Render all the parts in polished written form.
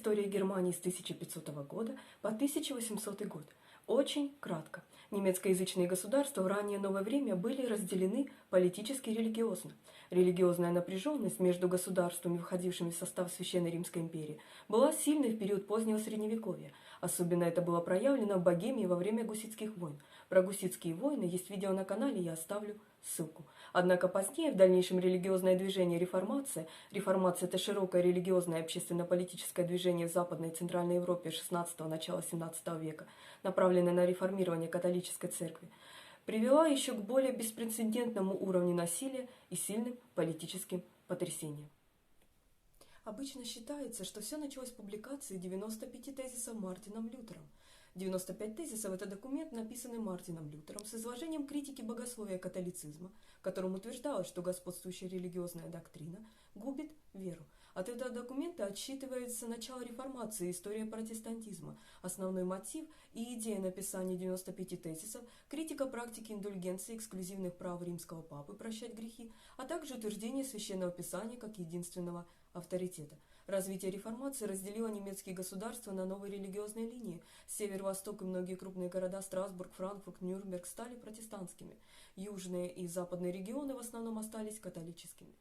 история Германии с 1500 года по 1800 год. Очень кратко. Немецкоязычные государства в раннее новое время были разделены политически и религиозно. Религиозная напряженность между государствами, входившими в состав Священной Римской империи, была сильной в период позднего Средневековья. Особенно это было проявлено в Богемии во время гусситских войн. Про гусситские войны есть видео на канале, я оставлю ссылку. Однако позднее, в дальнейшем религиозное движение реформация это широкое религиозное и общественно-политическое движение в Западной и Центральной Европе XVI – начала XVII века, направленное на реформирование католической церкви, привела еще к более беспрецедентному уровню насилия и сильным политическим потрясениям. Обычно считается, что все началось с публикации 95 тезисов Мартином Лютером. 95 тезисов – это документ, написанный Мартином Лютером с изложением критики богословия католицизма, в котором утверждалось, что господствующая религиозная доктрина губит веру. От этого документа отсчитывается начало реформации и история протестантизма. Основной мотив и идея написания 95 тезисов – критика практики индульгенции эксклюзивных прав римского папы прощать грехи, а также утверждение Священного Писания как единственного авторитета. Развитие реформации разделило немецкие государства на новые религиозные линии. Север-восток и многие крупные города Страсбург, Франкфурт, Нюрнберг стали протестантскими. Южные и западные регионы в основном остались католическими.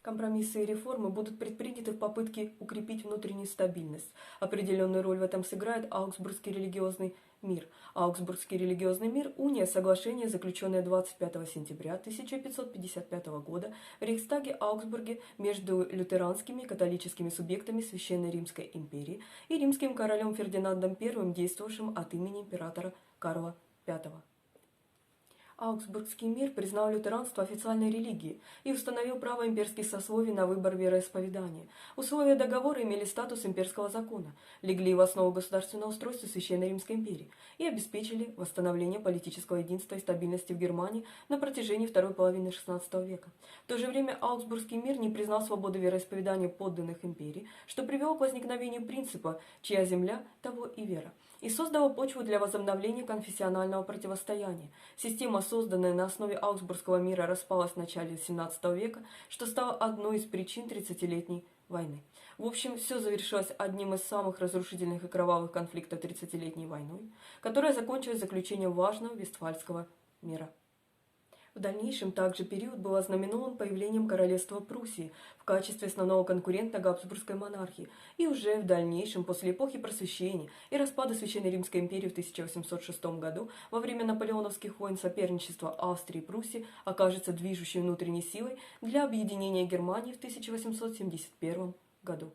Компромиссы и реформы будут предприняты в попытке укрепить внутреннюю стабильность. Определенную роль в этом сыграет Аугсбургский религиозный мир. Аугсбургский религиозный мир – уния, соглашение, заключенное 25 сентября 1555 года в Рейхстаге Аугсбурге между лютеранскими и католическими субъектами Священной Римской империи и римским королем Фердинандом I, действовавшим от имени императора Карла V. Аугсбургский мир признал лютеранство официальной религией и установил право имперских сословий на выбор вероисповедания. Условия договора имели статус имперского закона, легли в основу государственного устройства Священной Римской империи и обеспечили восстановление политического единства и стабильности в Германии на протяжении второй половины XVI века. В то же время Аугсбургский мир не признал свободы вероисповедания подданных империи, что привело к возникновению принципа «чья земля, того и вера», и создало почву для возобновления конфессионального противостояния. Система, созданная на основе Аугсбургского мира, распалась в начале XVII века, что стало одной из причин 30-летней войны. В общем, все завершилось одним из самых разрушительных и кровавых конфликтов 30-летней войной, которая закончилась заключением важного Вестфальского мира. В дальнейшем также период был ознаменован появлением королевства Пруссии в качестве основного конкурента Габсбургской монархии, и уже в дальнейшем, после эпохи Просвещения и распада Священной Римской империи в 1806 году, во время наполеоновских войн соперничество Австрии и Пруссии окажется движущей внутренней силой для объединения Германии в 1871 году.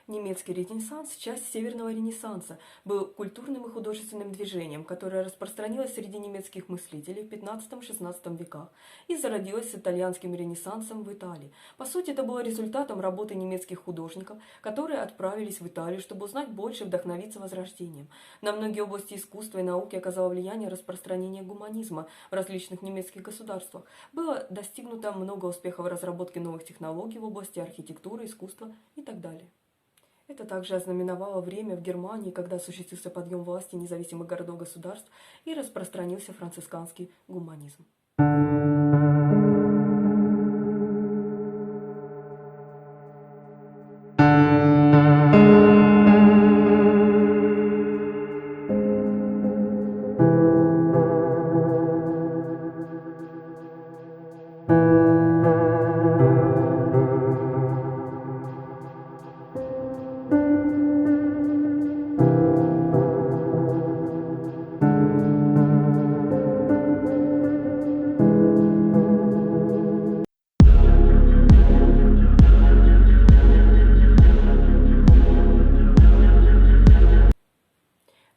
Немецкий Ренессанс, часть Северного Ренессанса, был культурным и художественным движением, которое распространилось среди немецких мыслителей в XV-XVI веках и зародилось с итальянским Ренессансом в Италии. По сути, это было результатом работы немецких художников, которые отправились в Италию, чтобы узнать больше и вдохновиться Возрождением. На многие области искусства и науки оказало влияние распространения гуманизма в различных немецких государствах. Было достигнуто много успехов в разработке новых технологий в области архитектуры, искусства и так далее. Это также ознаменовало время в Германии, когда осуществился подъем власти независимых городов-государств и распространился францисканский гуманизм.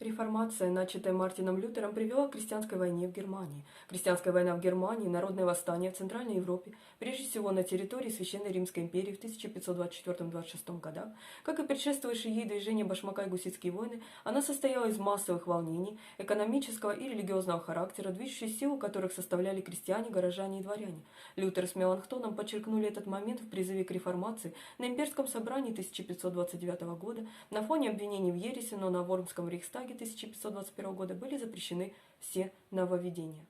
Реформация, начатая Мартином Лютером, привела к крестьянской войне в Германии. Крестьянская война в Германии, народное восстание в Центральной Европе, прежде всего на территории Священной Римской империи в 1524-26 годах, как и предшествовавшие ей движение Башмака и Гуситские войны, она состояла из массовых волнений, экономического и религиозного характера, движущей силу которых составляли крестьяне, горожане и дворяне. Лютер с Меланхтоном подчеркнули этот момент в призыве к реформации на имперском собрании 1529 года на фоне обвинений в ереси, но на Вормском Рейхстаге 1521 года были запрещены все нововведения.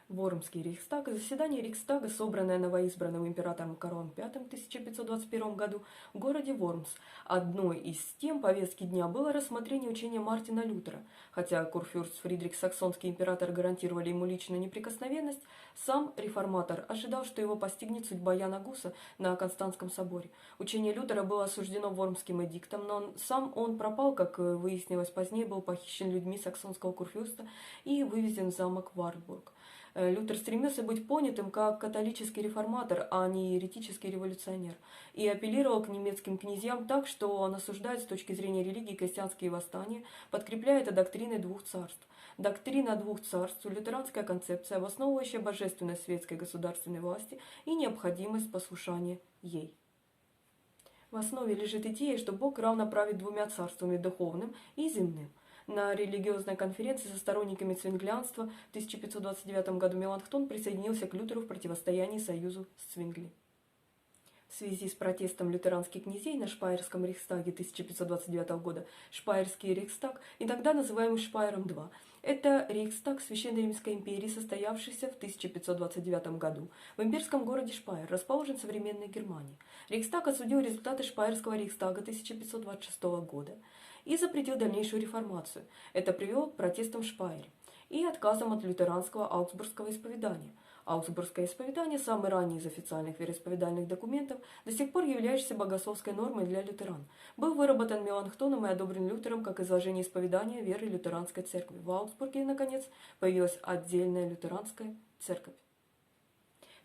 Вормский Рейхстаг, заседание Рейхстага, собранное новоизбранным императором Карлом V в 1521 году в городе Вормс. Одной из тем повестки дня было рассмотрение учения Мартина Лютера. Хотя курфюрст Фридрих Саксонский император гарантировали ему личную неприкосновенность, сам реформатор ожидал, что его постигнет судьба Яна Гуса на Константском соборе. Учение Лютера было осуждено Вормским эдиктом, но сам он пропал, как выяснилось позднее, был похищен людьми саксонского курфюрста и вывезен в замок Вартбург. Лютер стремился быть понятым как католический реформатор, а не еретический революционер, и апеллировал к немецким князьям так, что он осуждает с точки зрения религии крестьянские восстания, подкрепляя это доктриной двух царств. Доктрина двух царств – лютеранская концепция, обосновывающая божественность светской государственной власти и необходимость послушания ей. В основе лежит идея, что Бог равно правит двумя царствами – духовным и земным. На религиозной конференции со сторонниками цвинглианства в 1529 году Меланхтон присоединился к Лютеру в противостоянии союзу с Цвингли. В связи с протестом лютеранских князей на Шпайерском Рейхстаге 1529 года Шпайерский Рейхстаг, иногда называемый Шпайером II, это Рейхстаг Священной Римской империи, состоявшийся в 1529 году в имперском городе Шпайер, расположен в современной Германии. Рейхстаг осудил результаты Шпайерского Рейхстага 1526 года и запретил дальнейшую реформацию. Это привело к протестам в Шпайере и отказам от лютеранского аугсбургского исповедания. Аугсбургское исповедание, самый ранний из официальных вероисповедальных документов, до сих пор являющийся богословской нормой для лютеран, был выработан Меланхтоном и одобрен Лютером как изложение исповедания веры лютеранской церкви. В Аугсбурге, наконец, появилась отдельная лютеранская церковь.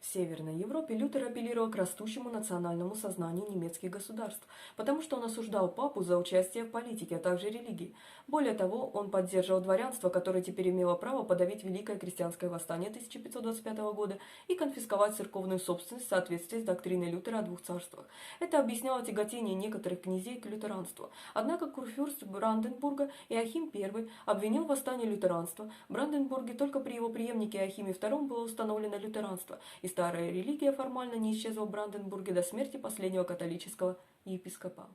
В Северной Европе Лютер апеллировал к растущему национальному сознанию немецких государств, потому что он осуждал папу за участие в политике, а также религии. Более того, он поддерживал дворянство, которое теперь имело право подавить Великое крестьянское восстание 1525 года и конфисковать церковную собственность в соответствии с доктриной Лютера о двух царствах. Это объясняло тяготение некоторых князей к лютеранству. Однако курфюрст Бранденбурга Иоахим I обвинил в восстании лютеранства. В Бранденбурге только при его преемнике Иоахиме II было установлено лютеранство, и старая религия формально не исчезла в Бранденбурге до смерти последнего католического епископа.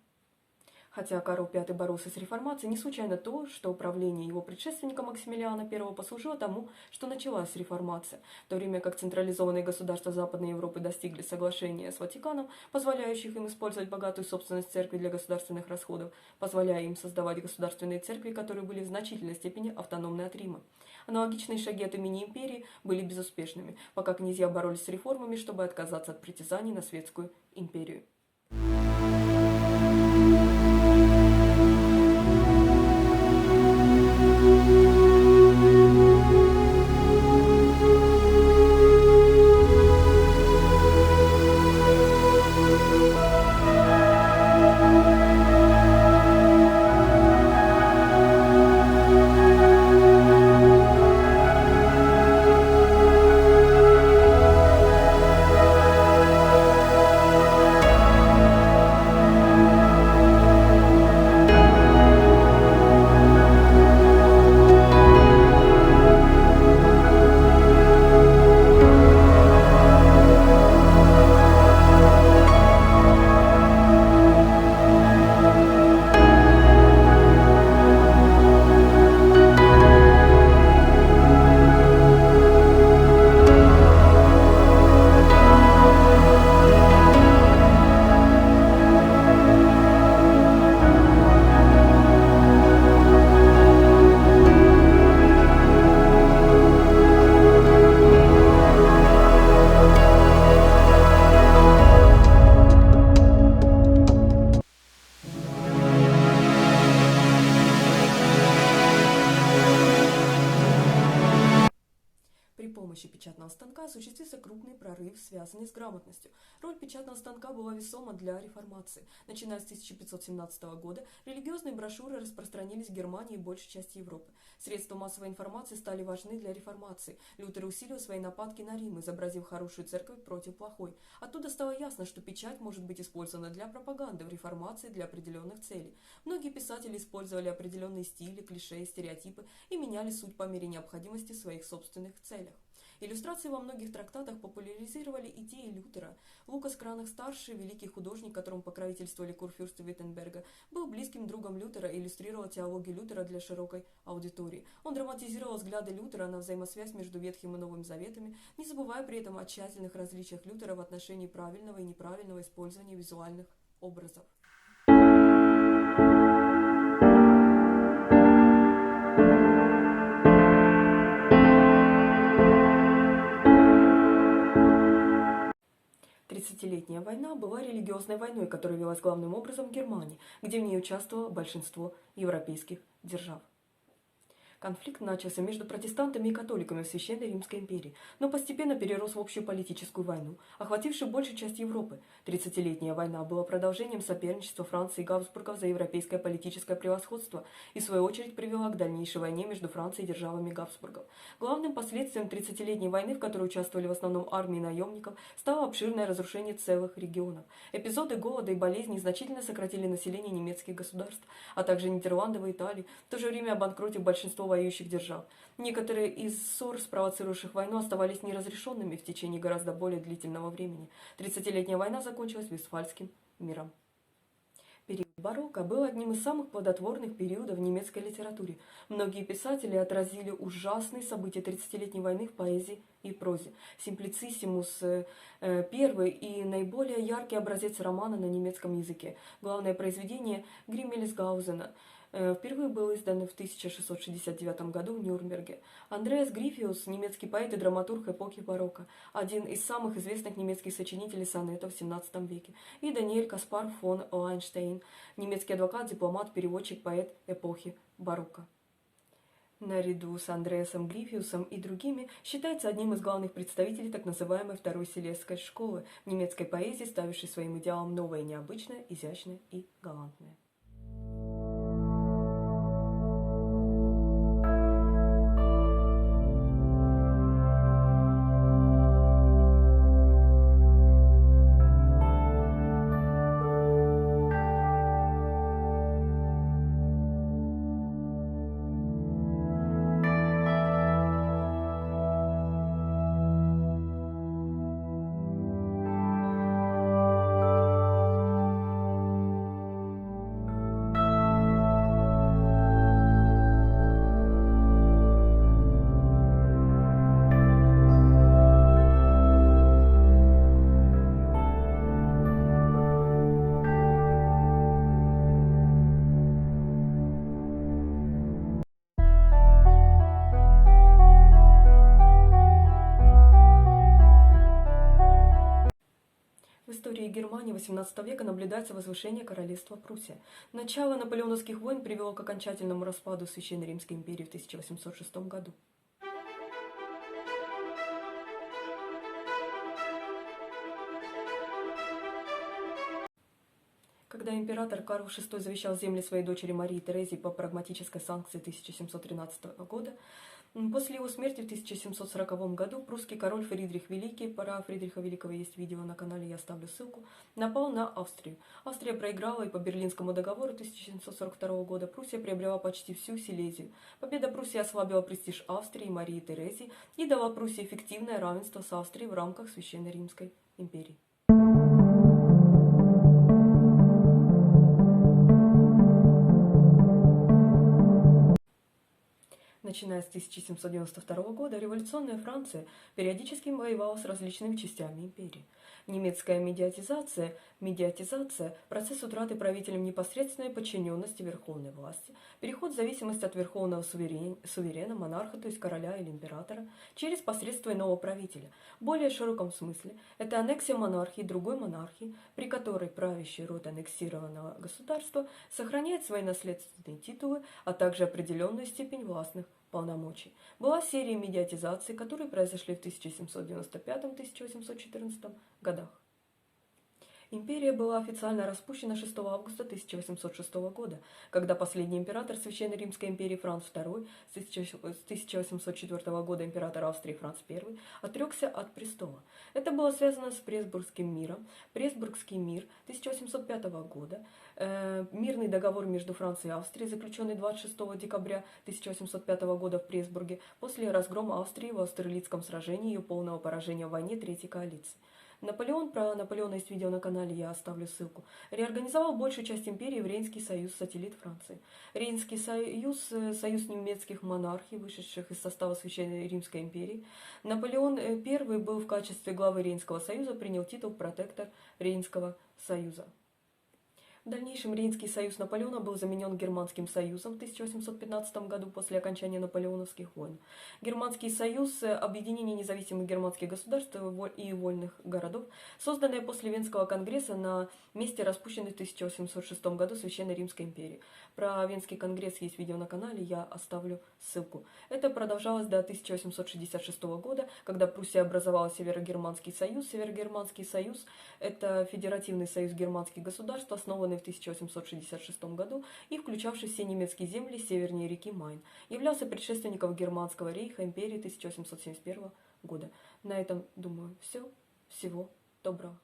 Хотя Карл V боролся с реформацией, не случайно то, что правление его предшественника Максимилиана I послужило тому, что началась реформация, в то время как централизованные государства Западной Европы достигли соглашения с Ватиканом, позволяющих им использовать богатую собственность церкви для государственных расходов, позволяя им создавать государственные церкви, которые были в значительной степени автономны от Рима. Аналогичные шаги от имени империи были безуспешными, пока князья боролись с реформами, чтобы отказаться от притязаний на светскую империю. прорыв, связанный с грамотностью. Роль печатного станка была весома для реформации. Начиная с 1517 года религиозные брошюры распространились в Германии и большей части Европы. Средства массовой информации стали важны для реформации. Лютер усилил свои нападки на Рим, изобразив хорошую церковь против плохой. Оттуда стало ясно, что печать может быть использована для пропаганды, в реформации для определенных целей. Многие писатели использовали определенные стили, клише, стереотипы и меняли суть по мере необходимости в своих собственных целях. Иллюстрации во многих трактатах популяризировали идеи Лютера. Лукас Кранах-старший, великий художник, которому покровительствовали курфюрсты Виттенберга, был близким другом Лютера и иллюстрировал теологию Лютера для широкой аудитории. Он драматизировал взгляды Лютера на взаимосвязь между Ветхим и Новым Заветами, не забывая при этом о тщательных различиях Лютера в отношении правильного и неправильного использования визуальных образов. 30-летняя война была религиозной войной, которая велась главным образом в Германии, где в ней участвовало большинство европейских держав. Конфликт начался между протестантами и католиками в Священной Римской империи, но постепенно перерос в общую политическую войну, охватившую большую часть Европы. 30-летняя война была продолжением соперничества Франции и Габсбургов за европейское политическое превосходство и, в свою очередь, привела к дальнейшей войне между Францией и державами Габсбургов. Главным последствием 30-летней войны, в которой участвовали в основном армии наемников, стало обширное разрушение целых регионов. Эпизоды голода и болезней значительно сократили население немецких государств, а также Нидерландов и Италии, в то же время обанкротив большинство воюющих держав. Некоторые из ссор, спровоцировавших войну, оставались неразрешенными в течение гораздо более длительного времени. 30-летняя война закончилась Вестфальским миром. Период барокко был одним из самых плодотворных периодов в немецкой литературе. Многие писатели отразили ужасные события 30-летней войны в поэзии и прозе. «Симплициссимус» – первый и наиболее яркий образец романа на немецком языке. Главное произведение Гриммельсгаузена впервые был издан в 1669 году в Нюрнберге. Андреас Грифиус, немецкий поэт и драматург эпохи барокко, один из самых известных немецких сочинителей сонетов в XVII веке, и Даниэль Каспар фон Лайнштейн, немецкий адвокат, дипломат, переводчик, поэт эпохи барокко. Наряду с Андреасом Грифиусом и другими считается одним из главных представителей так называемой Второй Селесской школы немецкой поэзии, ставившей своим идеалом новое, необычное, изящное и галантное. В истории Германии XVIII века наблюдается возвышение королевства Пруссия. Начало наполеоновских войн привело к окончательному распаду Священной Римской империи в 1806 году. Когда император Карл VI завещал земли своей дочери Марии Терезии по прагматической санкции 1713 года, после его смерти в 1740 году прусский король Фридрих Великий, про Фридриха Великого есть видео на канале, я оставлю ссылку, напал на Австрию. Австрия проиграла, и по Берлинскому договору 1742 года Пруссия приобрела почти всю Силезию. Победа Пруссии ослабила престиж Австрии и Марии Терезии и дала Пруссии эффективное равенство с Австрией в рамках Священной Римской империи. Начиная с 1792 года революционная Франция периодически воевала с различными частями империи. Немецкая медиатизация – процесс утраты правителем непосредственной подчиненности верховной власти, переход в зависимость от верховного суверена, монарха, то есть короля или императора, через посредство иного правителя. В более широком смысле это аннексия монархии другой монархии, при которой правящий род аннексированного государства сохраняет свои наследственные титулы, а также определенную степень властных полномочий. Была серия медиатизаций, которые произошли в 1795-1814 годах. Империя была официально распущена 6 августа 1806 года, когда последний император Священной Римской империи Франц II, с 1804 года император Австрии Франц I, отрекся от престола. Это было связано с Пресбургским миром. Пресбургский мир 1805 года, мирный договор между Францией и Австрией, заключенный 26 декабря 1805 года в Пресбурге, после разгрома Австрии в Аустерлицком сражении и ее полного поражения в войне Третьей коалиции. Наполеон, про Наполеона есть видео на канале, я оставлю ссылку, реорганизовал большую часть империи в Рейнский союз, сателлит Франции. Рейнский союз, союз немецких монархий, вышедших из состава Священной Римской империи. Наполеон I был в качестве главы Рейнского союза, принял титул протектор Рейнского союза. В дальнейшем Рейнский союз Наполеона был заменен Германским союзом в 1815 году после окончания наполеоновских войн. Германский союз – объединение независимых германских государств и вольных городов, созданное после Венского конгресса на месте распущенной в 1806 году Священной Римской империи. Про Венский конгресс есть видео на канале, я оставлю ссылку. Это продолжалось до 1866 года, когда Пруссия образовала Северогерманский союз. Северогерманский союз – это федеративный союз германских государств, основанный в 1866 году и включавший все немецкие земли севернее реки Майн, являлся предшественником Германского рейха империи 1871 года. На этом, думаю, все. Всего доброго.